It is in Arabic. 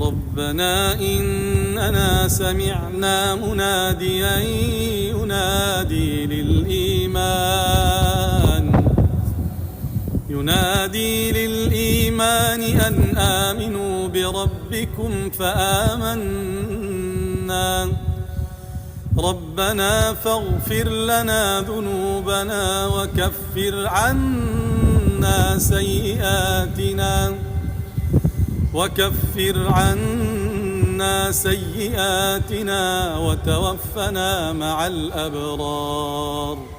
ربنا إننا سمعنا مناديا ينادي للإيمان أن آمنوا بربكم فآمنا ربنا فاغفر لنا ذنوبنا وكفر عنا سيئاتنا وتوفنا مع الأبرار